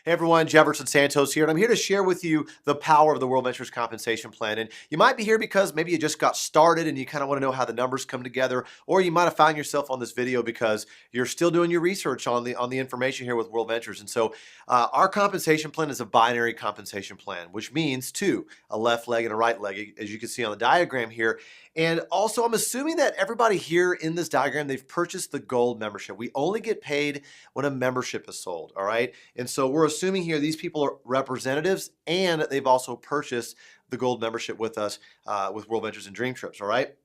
Hey everyone, Jefferson Santos here, and I'm here to share with you the power of the WorldVentures compensation plan. And you might be here because maybe you just got started and you kind of want to know how the numbers come together, or you might have found yourself on this video because you're still doing your research on the information here with WorldVentures. And so, our compensation plan is a binary compensation plan, which means two: a left leg and a right leg, as you can see on the diagram here. And also, I'm assuming that everybody here in this diagram, they've purchased the gold membership. We only get paid when a membership is sold. All right. And so we're assuming here these people are representatives and they've also purchased the gold membership with us with WorldVentures and Dream Trips, all right?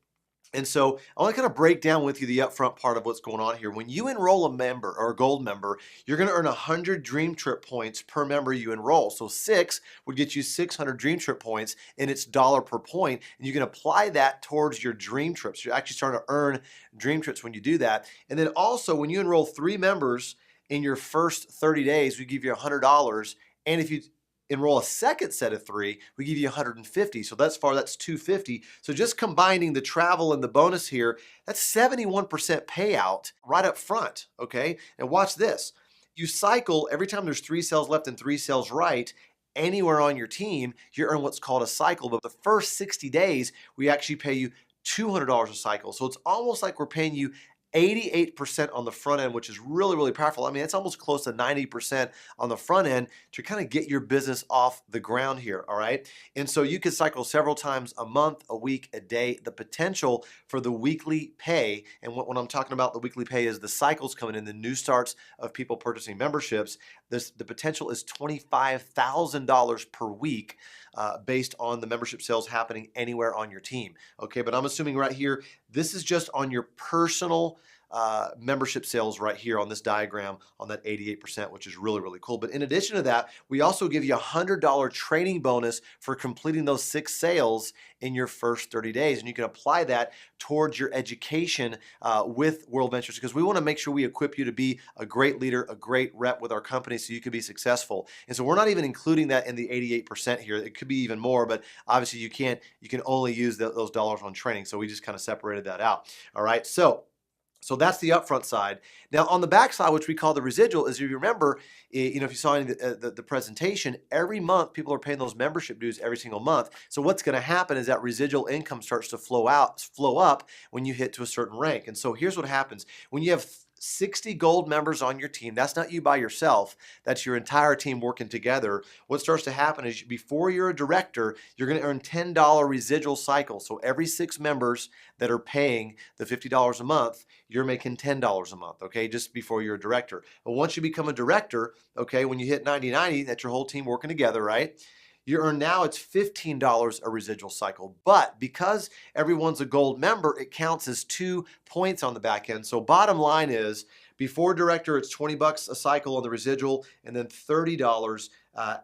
And so I want to kind of break down with you the upfront part of what's going on here. When you enroll a member or a gold member, you're going to earn 100 Dream Trip points per member you enroll. So 6 would get you 600 Dream Trip points, and it's dollar per point. And you can apply that towards your Dream Trips. You're actually starting to earn Dream Trips when you do that. And then also when you enroll 3 members in your first 30 days, we give you $100. And if you enroll a second set of 3, we give you 150. So that's 250. So just combining the travel and the bonus here, that's 71% payout right up front. Okay. And watch this. You cycle every time there's 3 cells left and 3 cells right. Anywhere on your team, you earn what's called a cycle. But the first 60 days, we actually pay you $200 a cycle. So it's almost like we're paying you 88% on the front end, which is really, really powerful. I mean, it's almost close to 90% on the front end to kind of get your business off the ground here, all right? And so you can cycle several times a month, a week, a day. The potential for the weekly pay, and when I'm talking about the weekly pay is the cycles coming in, the new starts of people purchasing memberships, the potential is $25,000 per week based on the membership sales happening anywhere on your team, okay? But I'm assuming right here, this is just on your personal membership sales right here on this diagram on that 88%, which is really, really cool. But in addition to that, we also give you a $100 training bonus for completing those 6 sales in your first 30 days. And you can apply that towards your education with WorldVentures, because we want to make sure we equip you to be a great leader, a great rep with our company so you can be successful. And so we're not even including that in the 88% here. It could be even more, but obviously you can only use those dollars on training. So we just kind of separated that out. All right. So that's the upfront side. Now on the back side, which we call the residual, is if you remember, if you saw in the presentation, every month people are paying those membership dues every single month. So what's going to happen is that residual income starts to flow up when you hit to a certain rank. And so here's what happens. When you have 60 gold members on your team, that's not you by yourself, that's your entire team working together. What starts to happen is before you're a director, you're going to earn $10 residual cycle. So every 6 members that are paying the $50 a month, you're making $10 a month, okay, just before you're a director. But once you become a director, okay, when you hit 90-90, that's your whole team working together, right? You earn now it's $15 a residual cycle. But because everyone's a gold member, it counts as 2 points on the back end. So bottom line is, before director, it's $20 a cycle on the residual, and then $30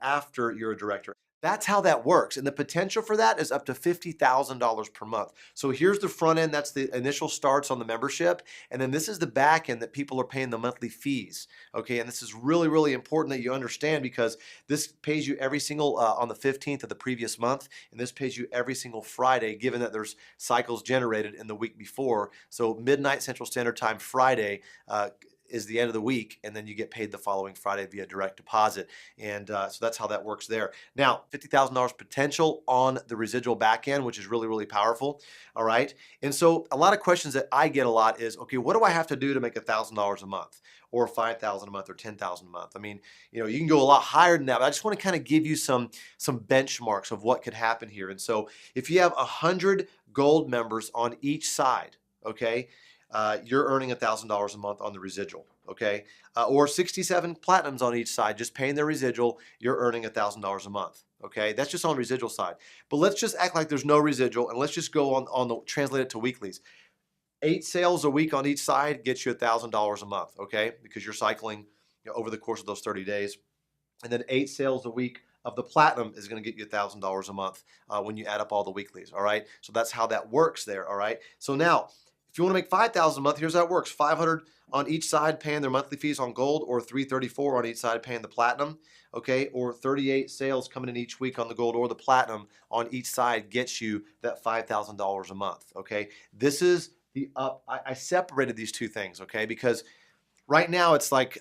after you're a director. That's how that works. And the potential for that is up to $50,000 per month. So here's the front end. That's the initial starts on the membership. And then this is the back end that people are paying the monthly fees. Okay. And this is really, really important that you understand, because this pays you every single on the 15th of the previous month. And this pays you every single Friday, given that there's cycles generated in the week before. So midnight Central Standard Time Friday is the end of the week, and then you get paid the following Friday via direct deposit. And so that's how that works there. Now, $50,000 potential on the residual back end, which is really, really powerful. All right. And so a lot of questions that I get a lot is, okay, what do I have to do to make $1,000 a month, or $5,000 a month, or $10,000 a month? I mean, you can go a lot higher than that, but I just want to kind of give you some benchmarks of what could happen here. And so if you have 100 gold members on each side, okay, you're earning $1,000 a month on the residual, okay? Or 67 platinums on each side, just paying their residual, you're earning $1,000 a month, okay? That's just on the residual side. But let's just act like there's no residual, and let's just go on the translate it to weeklies. 8 sales a week on each side gets you $1,000 a month, okay? Because you're cycling over the course of those 30 days. And then 8 sales a week of the platinum is going to get you $1,000 a month when you add up all the weeklies, all right? So that's how that works there, all right? So now, if you want to make $5,000 a month, here's how it works. 500 on each side paying their monthly fees on gold, or 334 on each side paying the platinum, okay? Or 38 sales coming in each week on the gold or the platinum on each side gets you that $5,000 a month, okay? This is the up. I separated these two things, okay? Because right now it's like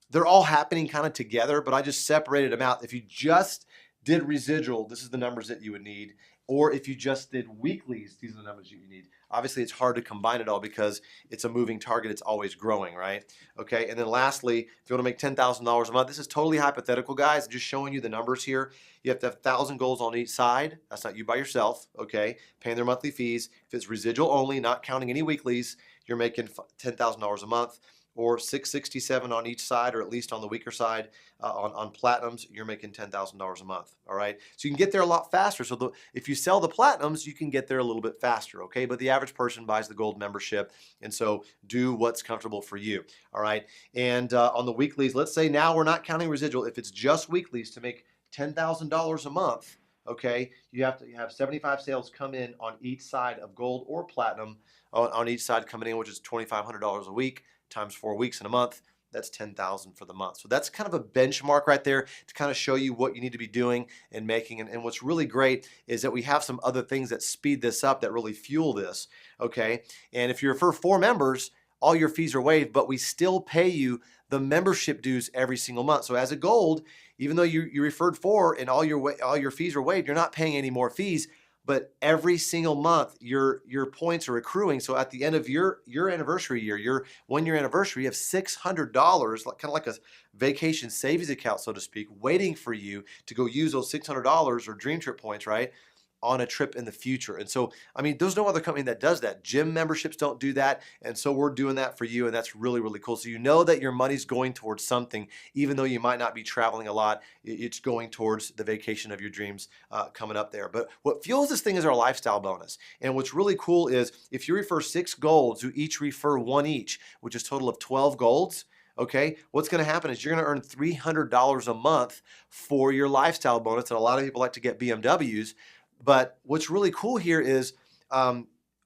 they're all happening kind of together, but I just separated them out. If you just did residual, this is the numbers that you would need. Or if you just did weeklies, these are the numbers you need. Obviously, it's hard to combine it all because it's a moving target. It's always growing, right? Okay. And then lastly, if you want to make $10,000 a month, this is totally hypothetical, guys. I'm just showing you the numbers here. You have to have 1,000 goals on each side. That's not you by yourself, okay? Paying their monthly fees. If it's residual only, not counting any weeklies, you're making $10,000 a month, or 667 on each side, or at least on the weaker side. On platinums, you're making $10,000 a month. All right, so you can get there a lot faster. So if you sell the platinums, you can get there a little bit faster. Okay, but the average person buys the gold membership, and so do what's comfortable for you. All right, and on the weeklies, let's say now we're not counting residual. If it's just weeklies to make $10,000 a month, okay, you have to have 75 sales come in on each side of gold or platinum, on each side coming in, which is $2,500 a week times 4 weeks in a month. That's 10,000 for the month. So that's kind of a benchmark right there to kind of show you what you need to be doing and making. And what's really great is that we have some other things that speed this up, that really fuel this. Okay. And if you refer 4 members, all your fees are waived, but we still pay you the membership dues every single month. So as a gold, even though you referred 4 and all your fees are waived, you're not paying any more fees. But every single month, your points are accruing. So at the end of your anniversary year, your 1-year anniversary, you have $600, kind of like a vacation savings account, so to speak, waiting for you to go use those $600 or Dream Trip points, right, on a trip in the future. And so, I mean, there's no other company that does that. Gym memberships don't do that. And so we're doing that for you. And that's really, really cool. So you know that your money's going towards something, even though you might not be traveling a lot, it's going towards the vacation of your dreams coming up there. But what fuels this thing is our lifestyle bonus. And what's really cool is if you refer 6 golds who each refer 1 each, which is a total of 12 golds, okay, what's going to happen is you're going to earn $300 a month for your lifestyle bonus. And a lot of people like to get BMWs. But what's really cool here is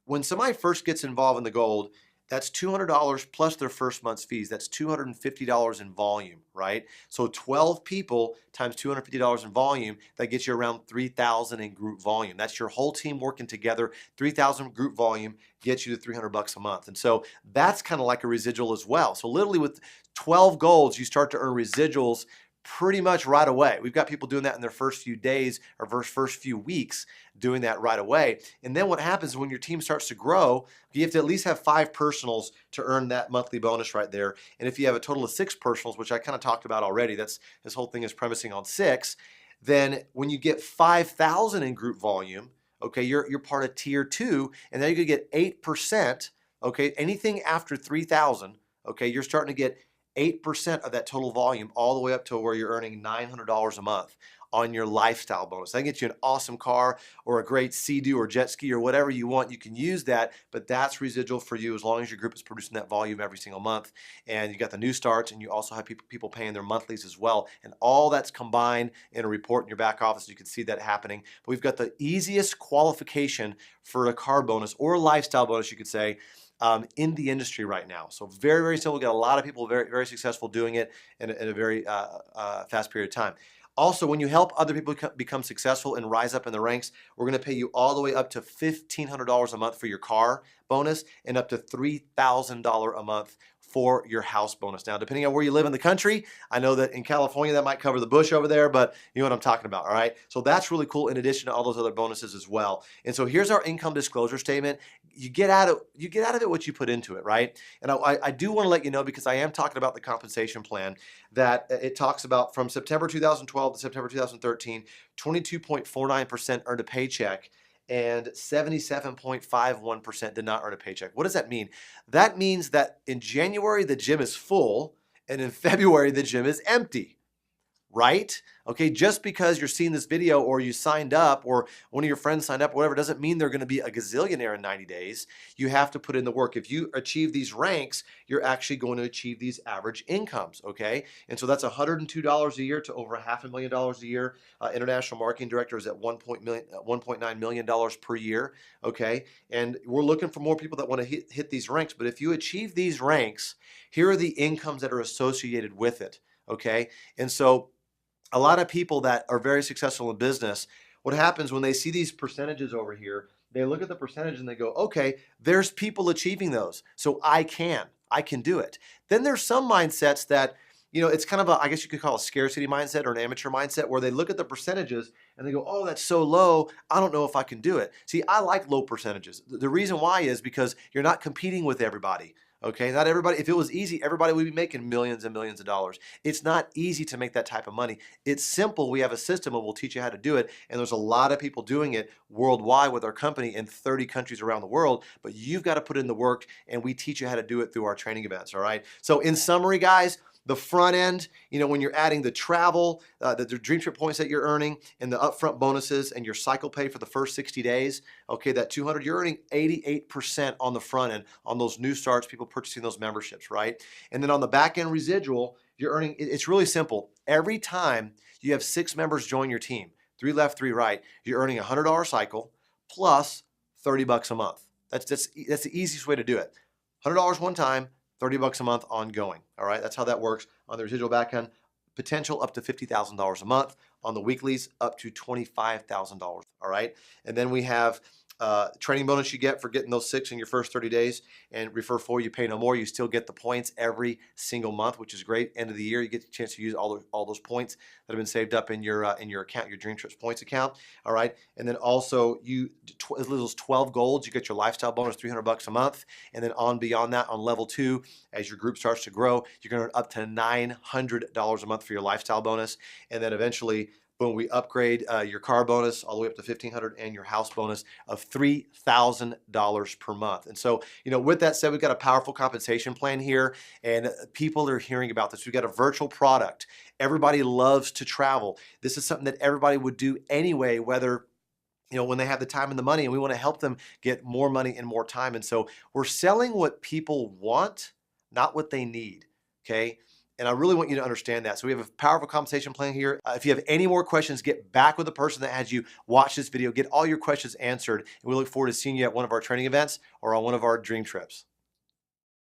when somebody first gets involved in the gold, that's $200 plus their first month's fees. That's $250 in volume, right? So 12 people times $250 in volume, that gets you around 3,000 in group volume. That's your whole team working together. 3,000 group volume gets you to $300 a month. And so that's kind of like a residual as well. So literally with 12 golds, you start to earn residuals pretty much right away. We've got people doing that in their first few days or first few weeks, doing that right away. And then what happens when your team starts to grow, you have to at least have 5 personals to earn that monthly bonus right there. And if you have a total of 6 personals, which I kind of talked about already, this whole thing is premising on 6, then when you get 5,000 in group volume, okay, you're part of tier 2, and then you could get 8%, okay, anything after 3,000, okay, you're starting to get 8% of that total volume, all the way up to where you're earning $900 a month on your lifestyle bonus. That can get you an awesome car or a great Sea-Doo or jet ski or whatever you want. You can use that, but that's residual for you as long as your group is producing that volume every single month. And you got the new starts, and you also have people paying their monthlies as well. And all that's combined in a report in your back office. You can see that happening. But we've got the easiest qualification for a car bonus or a lifestyle bonus, you could say, in the industry right now. So very, very simple. We've got a lot of people very, very successful doing it in a very fast period of time. Also, when you help other people become successful and rise up in the ranks, we're going to pay you all the way up to $1,500 a month for your car bonus and up to $3,000 a month for your house bonus. Now, depending on where you live in the country, I know that in California that might cover the bush over there, but you know what I'm talking about, all right? So that's really cool in addition to all those other bonuses as well. And so here's our income disclosure statement. You get out of it what you put into it, right? And I do want to let you know, because I am talking about the compensation plan, that it talks about from September 2012 to September 2013, 22.49% earned a paycheck, and 77.51% did not earn a paycheck. What does that mean? That means that in January, the gym is full, and in February, the gym is empty, right? Okay, just because you're seeing this video or you signed up or one of your friends signed up, whatever, doesn't mean they're going to be a gazillionaire in 90 days. You have to put in the work. If you achieve these ranks, you're actually going to achieve these average incomes, okay? And so that's $102 a year to over $500,000 a year. International marketing director is at $1.9 million per year, okay? And we're looking for more people that want to hit these ranks. But if you achieve these ranks, here are the incomes that are associated with it, okay? And so a lot of people that are very successful in business, what happens when they see these percentages over here, they look at the percentage and they go, okay, there's people achieving those, so I can do it. Then there's some mindsets that it's kind of a, I guess you could call it a scarcity mindset or an amateur mindset where they look at the percentages and they go, oh, that's so low. I don't know if I can do it. See, I like low percentages. The reason why is because you're not competing with everybody. Okay, not everybody. If it was easy, everybody would be making millions and millions of dollars. It's not easy to make that type of money. It's simple. We have a system and we'll teach you how to do it. And there's a lot of people doing it worldwide with our company in 30 countries around the world. But you've got to put in the work, and we teach you how to do it through our training events. All right. So in summary, guys, the front end, when you're adding the travel, the dream trip points that you're earning, and the upfront bonuses and your cycle pay for the first 60 days, okay, that 200, you're earning 88% on the front end on those new starts, people purchasing those memberships, right? And then on the back end residual, you're earning, it's really simple. Every time you have 6 members join your team, 3 left, 3 right, you're earning a $100 cycle plus $30 a month. That's the easiest way to do it. $100 one time, $30 a month ongoing. All right, that's how that works on the residual back end. Potential up to $50,000 a month. On the weeklies, up to $25,000. All right, and then we have training bonus you get for getting those 6 in your first 30 days, and refer 4, you pay no more. You still get the points every single month, which is great. End of the year, you get the chance to use all those points that have been saved up in your account, your Dream Trips points account. All right, and then also as little as 12 golds, you get your lifestyle bonus, $300 a month, and then on beyond that, on level 2, as your group starts to grow, you're going to earn up to $900 a month for your lifestyle bonus, and then eventually, boom, we upgrade your car bonus all the way up to $1,500 and your house bonus of $3,000 per month. And so, with that said, we've got a powerful compensation plan here, and people are hearing about this. We've got a virtual product. Everybody loves to travel. This is something that everybody would do anyway, whether when they have the time and the money, and we want to help them get more money and more time. And so we're selling what people want, not what they need. Okay. And I really want you to understand that. So we have a powerful compensation plan here. If you have any more questions, get back with the person that had you watch this video. Get all your questions answered. And we look forward to seeing you at one of our training events or on one of our dream trips.